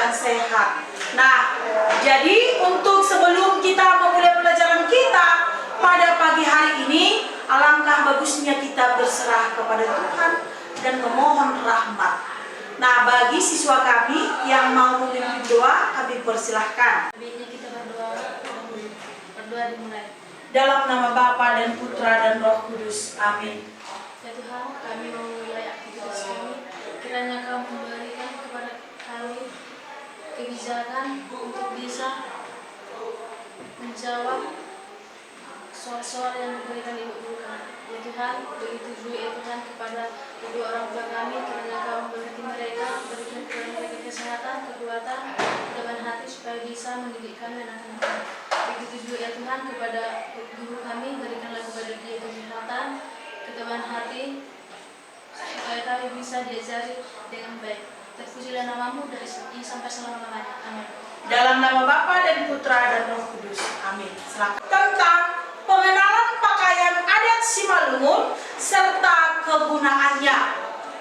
keadaan sehat. Nah, jadi untuk sebelum kita memulai pelajaran kita pada pagi hari ini, alangkah bagusnya kita berserah kepada Tuhan dan memohon rahmat. Nah, bagi siswa kami yang mau memimpin doa, kami persilahkan. Baiknya kita berdoa dimulai. Dalam nama Bapa dan Putra dan Roh Kudus. Amin. Ya Tuhan, kami mau memulai aktivitas kami. Kiranya Kau memberikan kepada kami kebijakan untuk bisa menjawab soal-soal yang diberikan Ibu Guru kami. Ya Tuhan, begitu juga ya Tuhan kepada kedua orang tua kami, kiranya Kau memberkati mereka, berikan kepada mereka kesehatan, kekuatan, ketebalan hati supaya bisa mendidik kami anak-anak kami. Begitu juga ya Tuhan kepada guru kami, berikanlah kepada dia kesehatan, ketebalan hati, supaya kami bisa diajari dengan baik. Terpujilah namamu dari sini sampai selama-lamanya. Amin. Dalam nama Bapa dan Putra dan Roh Kudus. Amin. Silakan. Tentang pengenalan pakaian adat Simalungun serta kegunaannya.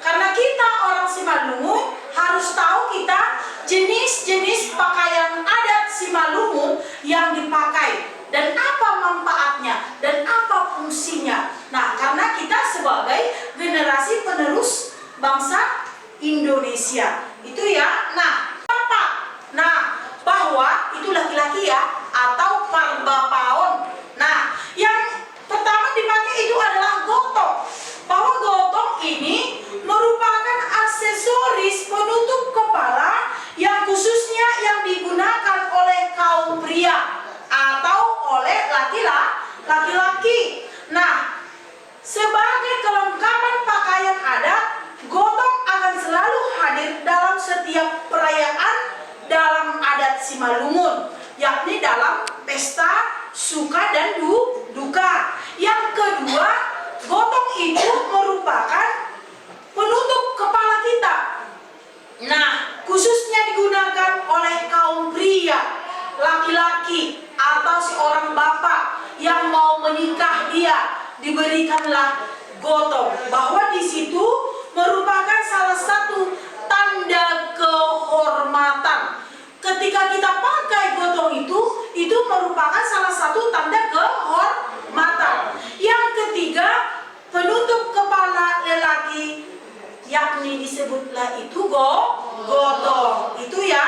Karena kita orang Simalungun harus tahu kita jenis-jenis pakaian adat Simalungun yang dipakai dan apa manfaatnya dan apa fungsinya. Nah, karena kita sebagai generasi penerus bangsa Indonesia itu ya. Nah, apa? Nah, bahwa itu laki-laki ya atau parbapaon. Nah, yang pertama dipakai itu adalah gotong. Bahwa gotong ini merupakan aksesoris penutup kepala yang khususnya yang digunakan oleh kaum pria atau oleh laki-laki. Nah, sebagai kelengkapan pakaian adat, gotong akan selalu hadir dalam setiap perayaan dalam adat Simalungun, yakni dalam pesta, suka dan duka. Yang kedua, gotong itu merupakan penutup kepala kita. Nah, khususnya digunakan oleh kaum pria, laki-laki atau seorang bapak yang mau menikah, dia diberikanlah gotong, bahwa di situ merupakan salah satu tanda kehormatan. Ketika kita pakai gotong itu merupakan salah satu tanda kehormatan. Yang ketiga, penutup kepala lelaki, yakni disebutlah itu gotong. Itu ya.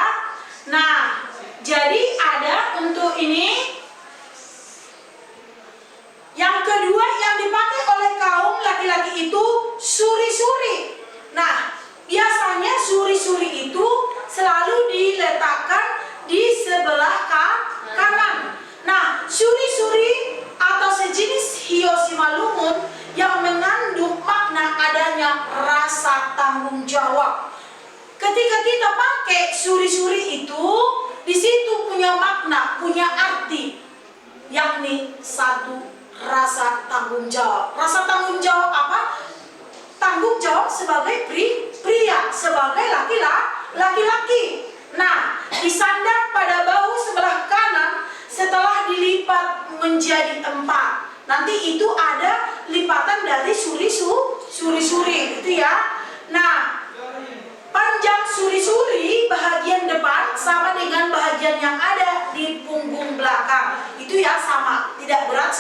Nah, jadi ada untuk ini. Yang kedua yang dipakai oleh kaum laki-laki itu suri-suri. Nah, biasanya suri-suri itu selalu diletakkan di sebelah kanan. Nah, suri-suri atau sejenis hiyo Simalungun yang mengandung makna adanya rasa tanggung jawab. Ketika kita pakai suri-suri itu, di situ punya makna, punya arti, yakni satu, rasa tanggung jawab. Rasa tanggung jawab apa? Tanggung jawab sebagai pria, sebagai laki-laki. Nah, disandang pada bahu sebelah kanan setelah dilipat menjadi 4. Nanti itu ada lipatan dari suri-suri itu ya. Nah, panjang suri-suri bahagian depan sama dengan bahagian yang ada di punggung belakang. Itu ya sama, tidak berat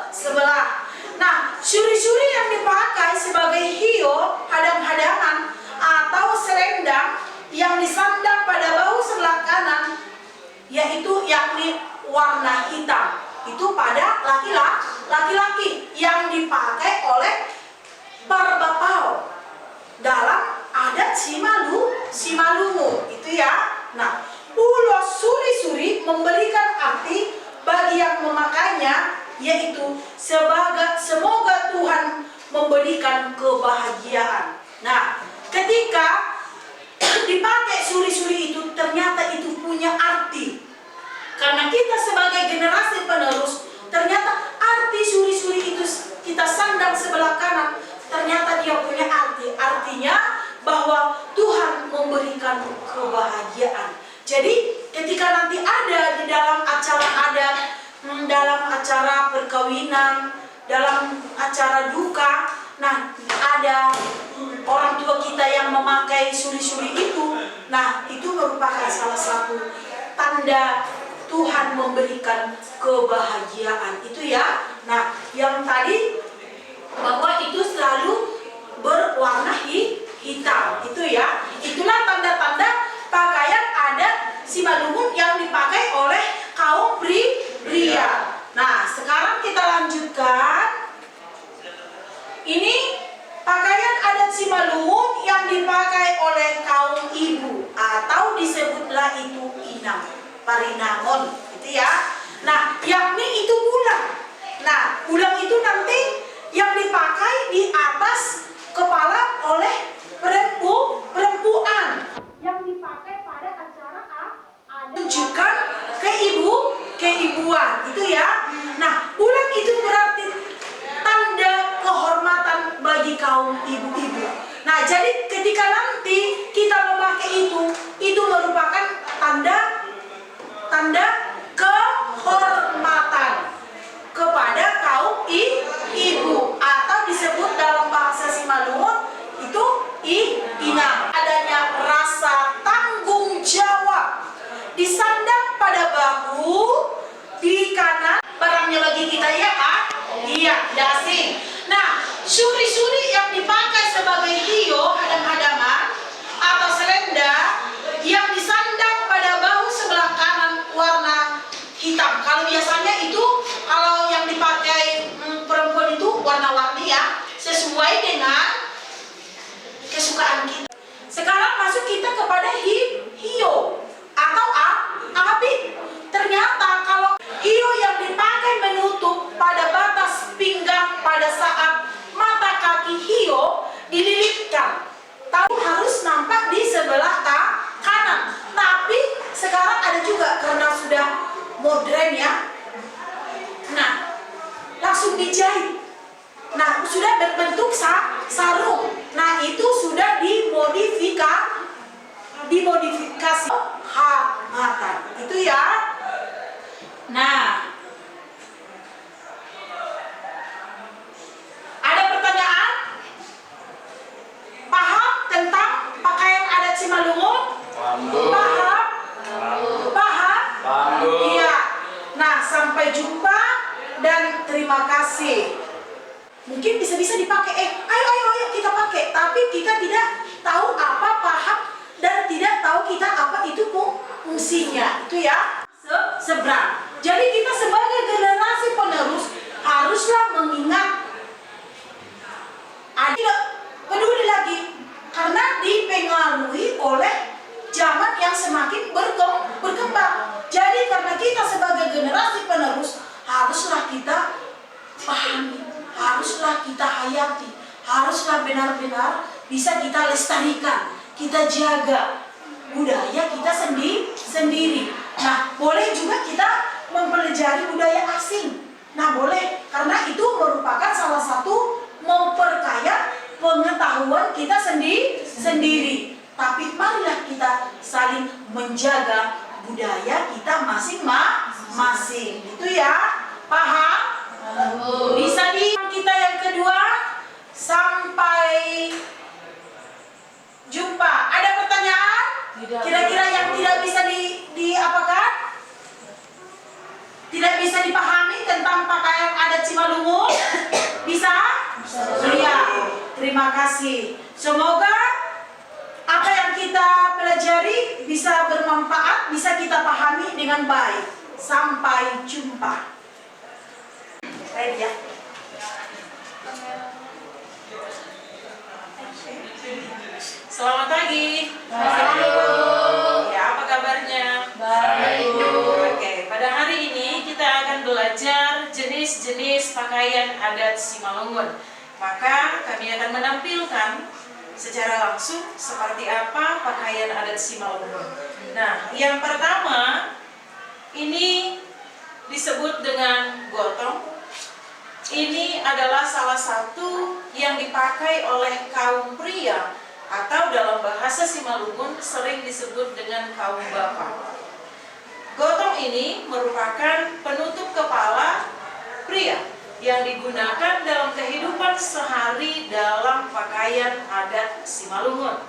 sebelah. Nah, suri-suri yang dipakai sebagai hiyo, hadang-hadangan atau selendang yang disandang pada bahu sebelah kanan, yaitu yakni warna hitam. Itu pada laki-laki yang dipakai oleh parbapao dalam adat Simalungun itu ya. Nah, ulos suri-suri memberikan arti bagi yang memakainya, yaitu semoga Tuhan memberikan kebahagiaan. Nah, ketika dipakai suri-suri itu, ternyata itu punya arti. Karena kita sebagai generasi penerus, ternyata arti suri-suri itu kita sandang sebelah kanan, ternyata dia punya arti. Artinya bahwa Tuhan memberikan kebahagiaan. Jadi ketika nanti ada di dalam acara adat, dalam acara perkawinan, dalam acara duka, nah ada orang tua kita yang memakai suri-suri itu, Nah, itu merupakan salah satu tanda Tuhan memberikan kebahagiaan. Itu ya. Nah, yang tadi bahwa itu selalu berwarna hitam. Itu ya. Itulah tanda-tanda pakaian adat Simalungun yang dipakai oleh kaum pria. Nah, sekarang kita lanjutkan. Ini pakaian adat Simalungun yang dipakai oleh kaum ibu atau disebutlah itu inang, parinangon, gitu ya. Nah, yakni itu bulang. Nah, bulang itu nanti yang dipakai di atas kepala oleh perempuan yang dipakai pada acara tunjukkan keibuan, itu ya. Nah, bulang itu berarti tanda kehormatan bagi kaum ibu-ibu. Nah, jadi ketika nanti kita memakai itu merupakan tanda kehormatan kepada kaum ibu atau disebut dalam bahasa Simalungun itu inang. Adanya rasa tanggung jawab disandang pada bahu di kanan barangnya bagi kita ya Kak? Iya, dasi. Nah, suri-suri yang dipakai sebagai hiyo, hadang-hadangan atau selenda yang disandang pada bahu sebelah kanan warna hitam. Kalau biasanya itu kalau yang dipakai perempuan itu warna-warni ya, sesuai dengan kesukaan kita. Sekarang masuk kita kepada hiyo atau abit. Ternyata kalau hiyo yang dipakai menutup pada batas pinggang pada saat mata kaki hiyo dililitkan, tahu harus nampak di sebelah kanan. Tapi sekarang ada juga karena sudah modern ya. Nah, langsung dijahit. Nah, sudah berbentuk sarung. Nah, itu sudah dimodifikasi hangatan. Itu ya. Nah, ada pertanyaan? Paham tentang pakaian adat Simalungun? Paham? Paham? Iya. Nah, sampai jumpa dan terima kasih. Mungkin bisa dipakai. Ayo kita pakai. Tapi kita tidak tahu apa paham dan tidak tahu kita apa itu fungsinya. Itu ya. Seberang. Jadi kita sebagai generasi penerus haruslah mengingat. Tidak peduli lagi karena dipengaruhi oleh zaman yang semakin berkembang. Jadi karena kita sebagai generasi penerus haruslah kita pahami, haruslah kita hayati, haruslah benar-benar bisa kita lestarikan, kita jaga budaya kita sendiri. Nah, boleh juga kita mempelajari budaya asing. Nah, boleh, karena itu merupakan salah satu memperkaya pengetahuan kita sendiri. Tapi marilah kita saling menjaga budaya kita masing-masing. Itu ya, paham? Bisa di kita yang kedua. Sampai jumpa. Ada pertanyaan? Kira-kira yang tidak bisa diapakan? Tidak bisa dipahami tentang pakaian adat Simalungun? Bisa? Iya. Terima kasih. Semoga apa yang kita pelajari bisa bermanfaat, bisa kita pahami dengan baik. Sampai jumpa. Ready ya? Selamat pagi. Ya, apa kabarnya? Baik. Oke, pada hari ini kita akan belajar jenis-jenis pakaian adat Simalungun. Maka kami akan menampilkan secara langsung seperti apa pakaian adat Simalungun. Nah, yang pertama ini disebut dengan gotong. Ini adalah salah satu yang dipakai oleh kaum pria atau dalam bahasa Simalungun sering disebut dengan kaum bapak. Gotong ini merupakan penutup kepala pria yang digunakan dalam kehidupan sehari dalam pakaian adat Simalungun.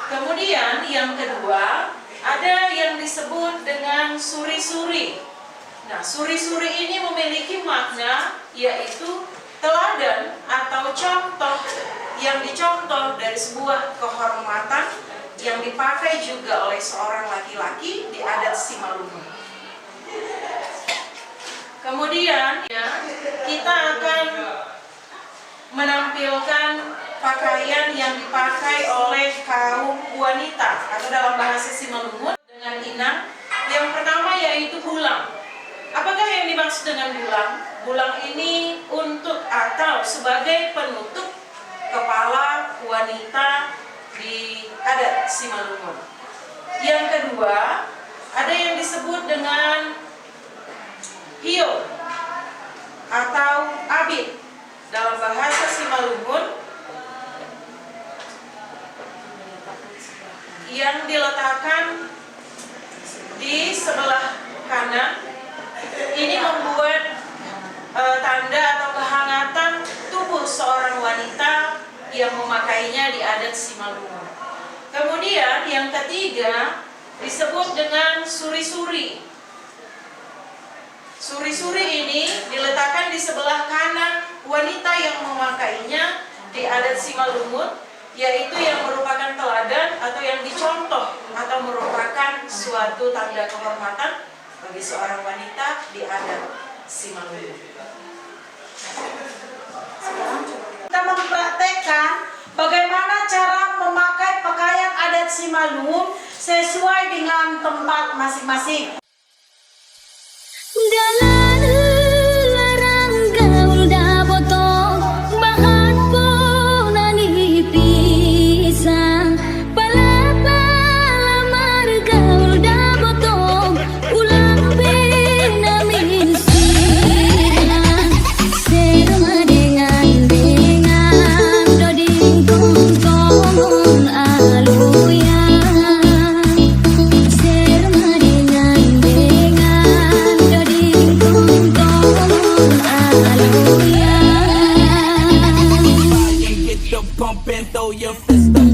Kemudian yang kedua, ada yang disebut dengan suri-suri. Nah, suri-suri ini memiliki makna yaitu teladan atau contoh yang dicontoh dari sebuah kehormatan yang dipakai juga oleh seorang laki-laki di adat Simalungun. Kemudian ya, kita akan menampilkan pakaian yang dipakai oleh kaum wanita atau dalam bahasa Simalungun dengan inang. Yang pertama yaitu bulang. Apakah yang dimaksud dengan bulang? Bulang ini untuk atau sebagai penutup kepala wanita di adat Simalungun. Yang kedua, ada yang disebut dengan hio atau abit dalam bahasa Simalungun, yang diletakkan di sebelah kanan. Ini membuat tanda atau kehangatan tubuh seorang wanita yang memakainya di adat Simalungun. Kemudian yang ketiga disebut dengan suri-suri. Suri-suri ini diletakkan di sebelah kanan wanita yang memakainya di adat Simalungun, yaitu yang merupakan teladan atau yang dicontoh atau merupakan suatu tanda kehormatan bagi seorang wanita di adat Simalungun. Kita mempraktekkan bagaimana cara memakai pakaian adat Simalungun sesuai dengan tempat masing-masing. Pump and throw your fist up.